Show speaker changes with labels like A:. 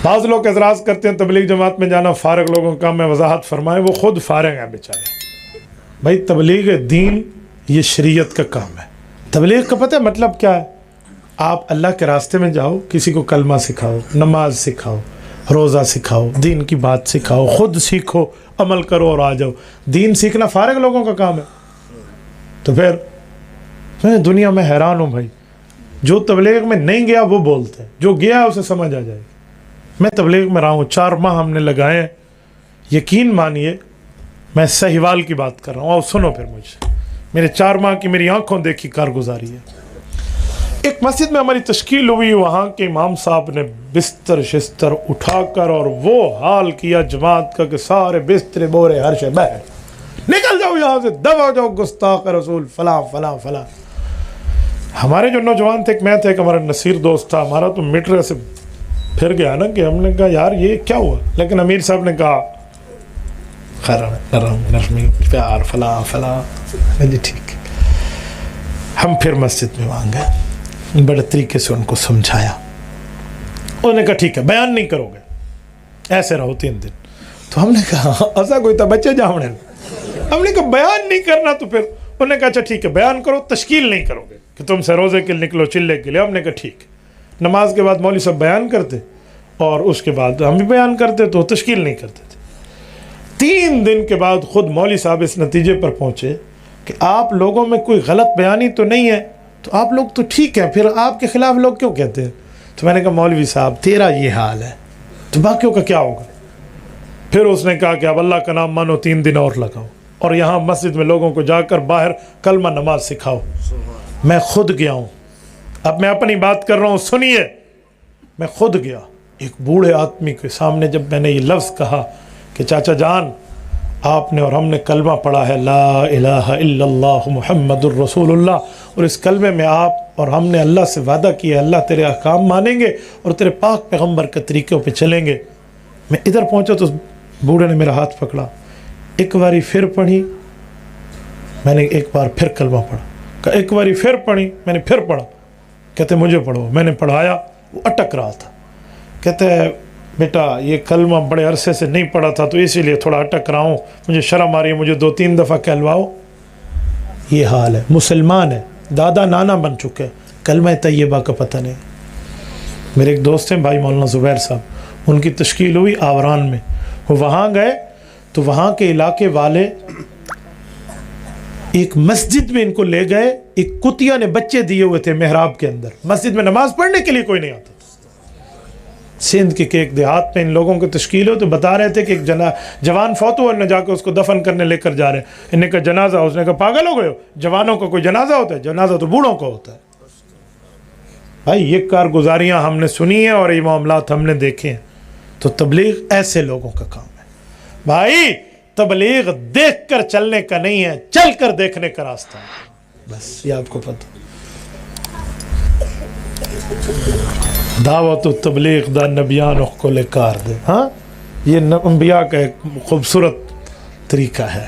A: بعض لوگ اعتراض کرتے ہیں تبلیغ جماعت میں جانا فارغ لوگوں کا، میں وضاحت فرمائیں وہ خود فارغ ہیں بیچارے. بھائی تبلیغ دین یہ شریعت کا کام ہے. تبلیغ کا پتہ ہے مطلب کیا ہے؟ آپ اللہ کے راستے میں جاؤ، کسی کو کلمہ سکھاؤ، نماز سکھاؤ، روزہ سکھاؤ، دین کی بات سکھاؤ، خود سیکھو، عمل کرو اور آ جاؤ. دین سیکھنا فارغ لوگوں کا کام ہے. تو پھر میں دنیا میں حیران ہوں بھائی، جو تبلیغ میں نہیں گیا وہ بولتے ہیں، جو گیا اسے سمجھ آ جائے گی. میں تبلیغ میں رہا ہوں، 4 ماہ ہم نے لگائے ہیں. یقین مانیے میں سہیوال کی بات کر رہا ہوں، اور سنو پھر مجھ سے، میرے 4 ماہ کی میری آنکھوں دیکھی کارگزاری ہے. ایک مسجد میں ہماری تشکیل ہوئی، وہاں کے امام صاحب نے بستر شستر اٹھا کر اور وہ حال کیا جماعت کا کہ سارے بستر بورے ہر شے باہر، نکل جاؤ یہاں سے، دبا جاؤ گستاخ رسول فلاں فلاں فلاں. ہمارے جو نوجوان تھے، ایک میں تھا، ایک ہمارا نصیر دوست تھا، ہمارا تو میٹر سے پھر گیا نا کہ ہم نے کہا یار یہ کیا ہوا. لیکن امیر صاحب نے کہا نرم نرمی پیار فلاں فلاں. جی ٹھیک. ہم پھر مسجد میں وہاں گئے، بڑے طریقے سے ان کو سمجھایا. انہوں نے کہا ٹھیک ہے بیان نہیں کرو گے، ایسے رہو 3 دن. تو ہم نے کہا ایسا کوئی تھا بچے جاؤنے، ہم نے کہا بیان نہیں کرنا. تو پھر انہوں نے کہا اچھا ٹھیک ہے بیان کرو، تشکیل نہیں کرو گے کہ تم سے روزے کے نکلو چلے کے لیے. ہم نے کہا ٹھیک. نماز کے بعد مولوی صاحب بیان کرتے اور اس کے بعد ہم بھی بیان کرتے، تو تشکیل نہیں کرتے تھے. 3 دن کے بعد خود مولوی صاحب اس نتیجے پر پہنچے کہ آپ لوگوں میں کوئی غلط بیانی تو نہیں ہے، تو آپ لوگ تو ٹھیک ہیں، پھر آپ کے خلاف لوگ کیوں کہتے ہیں؟ تو میں نے کہا مولوی صاحب تیرا یہ حال ہے تو باقیوں کا کیا ہوگا؟ پھر اس نے کہا کہ اب اللہ کا نام مانو، 3 دن اور لگاؤ، اور یہاں مسجد میں لوگوں کو جا کر باہر کلمہ نماز سکھاؤ. میں خود گیا ہوں، اب میں اپنی بات کر رہا ہوں سنیے. میں خود گیا، ایک بوڑھے آدمی کے سامنے جب میں نے یہ لفظ کہا کہ چاچا جان آپ نے اور ہم نے کلمہ پڑھا ہے لا الہ الا اللہ محمد الرسول اللہ، اور اس کلمے میں آپ اور ہم نے اللہ سے وعدہ کیا ہے اللہ تیرے احکام مانیں گے اور تیرے پاک پیغمبر کے طریقوں پہ چلیں گے. میں ادھر پہنچا تو بوڑھے نے میرا ہاتھ پکڑا، ایک باری پھر پڑھی، میں نے ایک بار پھر کلمہ پڑھا، ایک باری پھر پڑھی، میں نے پھر پڑھا. کہتے مجھے پڑھو. میں نے پڑھایا، وہ اٹک رہا تھا. کہتے ہیں بیٹا یہ کلمہ بڑے عرصے سے نہیں پڑھا تھا تو اسی لیے تھوڑا اٹک رہا ہوں، مجھے شرم آ رہی ہے، مجھے 2-3 دفعہ کہلواؤ. یہ حال ہے. مسلمان ہے، دادا نانا بن چکے، کلمہ طیبہ کا پتہ نہیں. میرے ایک دوست ہیں بھائی مولانا زبیر صاحب، ان کی تشکیل ہوئی آوران میں. وہ وہاں گئے تو وہاں کے علاقے والے ایک مسجد میں ان کو لے گئے. ایک کتیا نے بچے دیے ہوئے تھے محراب کے اندر، مسجد میں نماز پڑھنے کے لیے کوئی نہیں آتا. سندھ کے ایک دیہات میں ان لوگوں کو تشکیل ہو تو بتا رہے تھے کہ ایک جوان فوت ہوا، انہیں جا کے اس کو دفن کرنے لے کر جا رہے ہیں. انہیں کہا جنازہ، اس نے کہا پاگل ہو گئے ہو، جوانوں کا کوئی جنازہ ہوتا ہے؟ جنازہ تو بوڑھوں کا ہوتا ہے. بھائی یہ کارگزاریاں ہم نے سنی ہیں اور یہ معاملات ہم نے دیکھے ہیں. تو تبلیغ ایسے لوگوں کا کام ہے. بھائی تبلیغ دیکھ کر چلنے کا نہیں ہے، چل کر دیکھنے کا راستہ ہے. بس یہ آپ کو پتہ. دعوت و تبلیغ دا نبیان کو لے کار دے. ہاں یہ انبیاء کا ایک خوبصورت طریقہ ہے.